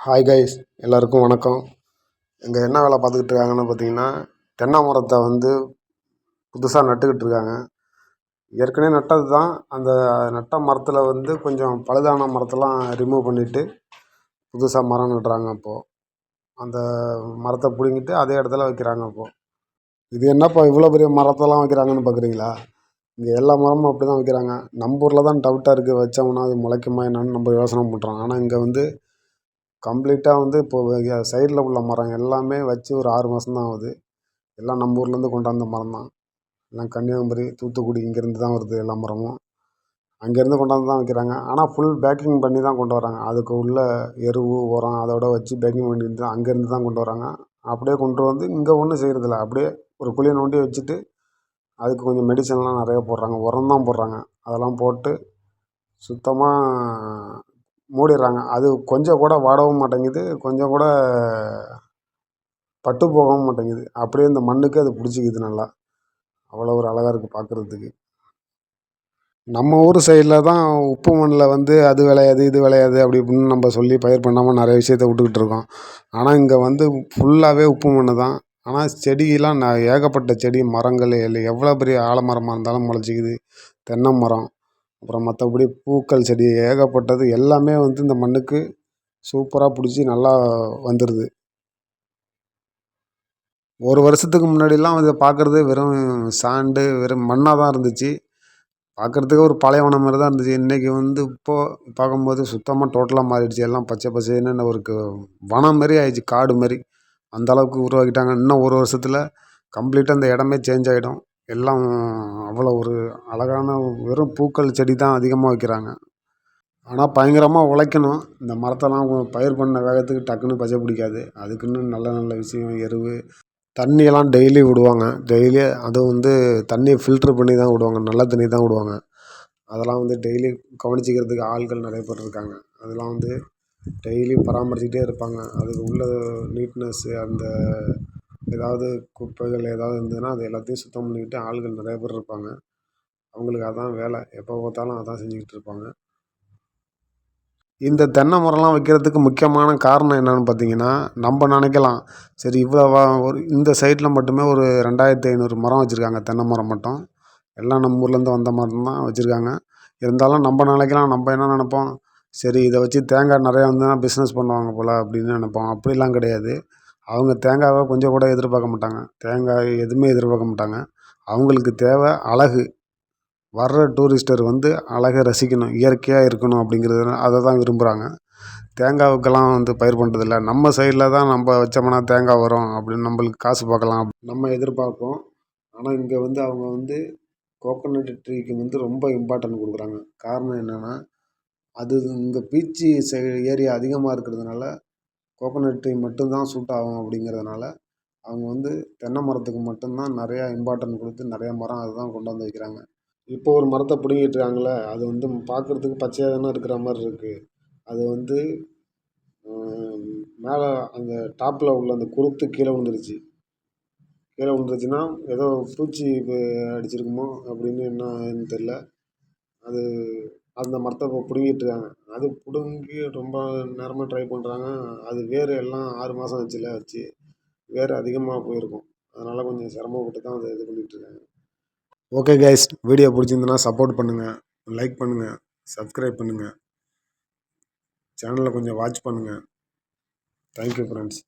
Hi guys, எல்லாருக்கும் வணக்கம். இங்கே என்ன வேலை பார்த்துக்கிட்டு இருக்காங்கன்னு பார்த்தீங்கன்னா, தென்னை மரத்தை வந்து புதுசாக நட்டுக்கிட்டு இருக்காங்க. ஏற்கனவே நட்டது தான். அந்த நட்ட மரத்தில் வந்து கொஞ்சம் பழுதான மரத்தெல்லாம் ரிமூவ் பண்ணிவிட்டு புதுசாக மரம் நட்டுறாங்க. அப்போது அந்த மரத்தை பிடுங்கிட்டு அதே இடத்துல வைக்கிறாங்க. அப்போது இது என்னப்பா இவ்வளோ பெரிய மரத்தெல்லாம் வைக்கிறாங்கன்னு பார்க்குறீங்களா? இங்கே எல்லா மரமும் அப்படி தான் வைக்கிறாங்க. நம்ம ஊரில் தான் டவுட்டாக இருக்குது, வச்சோம்னா அது முளைக்குமா என்னன்னு நம்ம யோசனை பண்ணுறோம். ஆனால் இங்கே வந்து கம்ப்ளீட்டாக வந்து இப்போது சைடில் உள்ள மரம் எல்லாமே வச்சு ஒரு 6 மாதம் தான் ஆகுது. எல்லாம் நம்ம ஊர்லேருந்து கொண்டாந்த மரம் தான். எல்லாம் கன்னியாகுமரி, தூத்துக்குடி இங்கேருந்து தான் வருது எல்லா மரமும். அங்கேருந்து கொண்டாந்து தான் வைக்கிறாங்க. ஆனால் ஃபுல் பேக்கிங் பண்ணி தான் கொண்டு வராங்க. அதுக்கு உள்ள எருவு, உரம் அதோட வச்சு பேக்கிங் பண்ணிட்டு தான் அங்கேருந்து தான் கொண்டு வராங்க. அப்படியே கொண்டு வந்து இங்கே ஒன்றும் செய்கிறதில்ல. அப்படியே ஒரு குழியை நோண்டி வச்சுட்டு அதுக்கு கொஞ்சம் மெடிசன்லாம் நிறைய போடுறாங்க. உரம் தான் போடுறாங்க. அதெல்லாம் போட்டு சுத்தமாக மூடிடுறாங்க. அது கொஞ்சம் கூட வாடவும் மாட்டேங்குது, கொஞ்சம் கூட பட்டு போகவும் மாட்டேங்குது. அப்படியே இந்த மண்ணுக்கு அது பிடிச்சிக்குது நல்லா. அவ்வளோ ஒரு அழகாக இருக்குது பார்க்குறதுக்கு. நம்ம ஊர் சைடில் தான் உப்பு மண்ணில் வந்து அது விளையாது இது விளையாது அப்படி இப்படின்னு நம்ம சொல்லி பயிர் பண்ணாமல் நிறைய விஷயத்த விட்டுக்கிட்டு இருக்கோம். ஆனால் இங்கே வந்து ஃபுல்லாகவே உப்பு மண் தான். ஆனால் செடியெலாம் ஏகப்பட்ட செடி மரங்கள் எவ்வளோ பெரிய ஆலமரமாக இருந்தாலும் முளைச்சிக்குது. தென்னை மரம், அப்புறம் மற்றபடி பூக்கள் செடி ஏகப்பட்டது எல்லாமே வந்து இந்த மண்ணுக்கு சூப்பராக பிடிச்சி நல்லா வந்துடுது. ஒரு வருஷத்துக்கு முன்னாடிலாம் இதை பார்க்குறது வெறும் சாண்டு, வெறும் மண்ணாக தான் இருந்துச்சு. பார்க்குறதுக்கு ஒரு பாலைவனம் மாதிரி தான் இருந்துச்சு. இன்றைக்கி வந்து இப்போது பார்க்கும்போது சுத்தமாக டோட்டலாக மாறிடுச்சு. எல்லாம் பச்சை பசேல்னு ஒரு வனம் மாரி ஆயிடுச்சு, காடு மாதிரி. அந்த அளவுக்கு உருவாக்கிட்டாங்க. இன்னும் ஒரு வருஷத்தில் கம்ப்ளீட்டாக அந்த இடமே சேஞ்ச் ஆகிடும். எல்லாம் அவ்வளோ ஒரு அழகான வெறும் பூக்கள் செடி தான் அதிகமாக வைக்கிறாங்க. ஆனால் பயங்கரமாக உழைக்கணும். இந்த மரத்தெல்லாம் பயிர் பண்ண வேகத்துக்கு டக்குன்னு பச்சை பிடிக்காது. அதுக்குன்னு நல்ல நல்ல விஷயம் எருவு, தண்ணியெல்லாம் டெய்லி விடுவாங்க. டெய்லி அதுவும் வந்து தண்ணியை ஃபில்ட்ரு பண்ணி தான் விடுவாங்க. நல்ல தண்ணி தான் விடுவாங்க. அதெல்லாம் வந்து டெய்லி கவனிச்சிக்கிறதுக்கு ஆட்கள் நிறைய பேர் இருக்காங்க. அதெல்லாம் வந்து டெய்லி பராமரிச்சுக்கிட்டே இருப்பாங்க. அதுக்கு உள்ள நீட்னஸ்ஸு, அந்த ஏதாவது குப்பைகள் ஏதாவது இருந்ததுன்னா அது எல்லாத்தையும் சுத்தம் பண்ணிக்கிட்டு ஆட்கள் நிறைய பேர் இருப்பாங்க. அவங்களுக்கு அதான் வேலை. எப்போ பார்த்தாலும் அதான் செஞ்சுக்கிட்டு இருப்பாங்க. இந்த தென்னை மரம்லாம் வைக்கிறதுக்கு முக்கியமான காரணம் என்னென்னு பார்த்தீங்கன்னா, நம்ம நினைக்கலாம், சரி இவ்வளோ ஒரு இந்த சைடில் மட்டுமே ஒரு 2500 மரம் வச்சுருக்காங்க, தென்னை மரம் மட்டும். எல்லாம் நம்ம ஊர்லேருந்து வந்த மரம் தான் வச்சுருக்காங்க. இருந்தாலும் நம்ம நினைக்கலாம், நம்ம என்ன நினைப்போம், சரி இதை வச்சு தேங்காய் நிறையா வந்ததுன்னா பிஸ்னஸ் பண்ணுவாங்க போல் அப்படின்னு நினைப்போம். அப்படிலாம் கிடையாது. அவங்க தேங்காவை கொஞ்சம் கூட எதிர்பார்க்க மாட்டாங்க. தேங்காய் எதுவுமே எதிர்பார்க்க மாட்டாங்க. அவங்களுக்கு தேவை அழகு. வர்ற டூரிஸ்டர் வந்து அழகை ரசிக்கணும், இயற்கையாக இருக்கணும் அப்படிங்கிறது அதை தான் விரும்புகிறாங்க. தேங்காவுக்கெல்லாம் வந்து பயிர் பண்ணுறதில்ல. நம்ம சைடில் தான் நம்ம வச்சோம்னா தேங்காய் வரும் அப்படின்னு நம்மளுக்கு காசு பார்க்கலாம் நம்ம எதிர்பார்ப்போம். ஆனால் இங்கே வந்து அவங்க வந்து கோகோனட் ட்ரீக்கு வந்து ரொம்ப இம்பார்ட்டன்ட் கொடுக்குறாங்க. காரணம் என்னென்னா, அது இங்கே பீச்சு ஏரியா அதிகமாக இருக்கிறதுனால கோகோனட் ட்ரீ மட்டும்தான் சூட் ஆகும். அப்படிங்கிறதுனால அவங்க வந்து தென்னை மரத்துக்கு மட்டும்தான் நிறையா இம்பார்ட்டன்ட் கொடுத்து நிறையா மரம் அதுதான் கொண்டாந்து வைக்கிறாங்க. இப்போ ஒரு மரத்தை பிடுங்கிட்டு இருக்காங்கள்ல, அது வந்து பார்க்குறதுக்கு பச்சையாக தானே இருக்கிற மாதிரி இருக்குது. அது வந்து மேலே அந்த டாப்பில் உள்ள அந்த குருத்து கீழே விழுந்துருச்சு. கீழே விழுந்துருச்சுன்னா ஏதோ பூச்சி அடிச்சிருக்குமோ அப்படின்னு என்னன்னு தெரில. அது அந்த மரத்தை இப்போ பிடுங்கிட்டு இருக்காங்க. அது பிடுங்கி ரொம்ப நேரமாக ட்ரை பண்ணுறாங்க. அது வேர் எல்லாம் 6 மாதம் ஆச்சுல்ல வச்சு, வேர் அதிகமாக போயிருக்கும். அதனால் கொஞ்சம் சிரமப்பட்டு தான் அதை இது பண்ணிகிட்டு இருக்காங்க. ஓகே கைஸ், வீடியோ பிடிச்சிருந்துன்னா சப்போர்ட் பண்ணுங்கள், லைக் பண்ணுங்கள், சப்ஸ்கிரைப் பண்ணுங்கள், சேனலை கொஞ்சம் வாட்ச் பண்ணுங்கள். Thank you friends.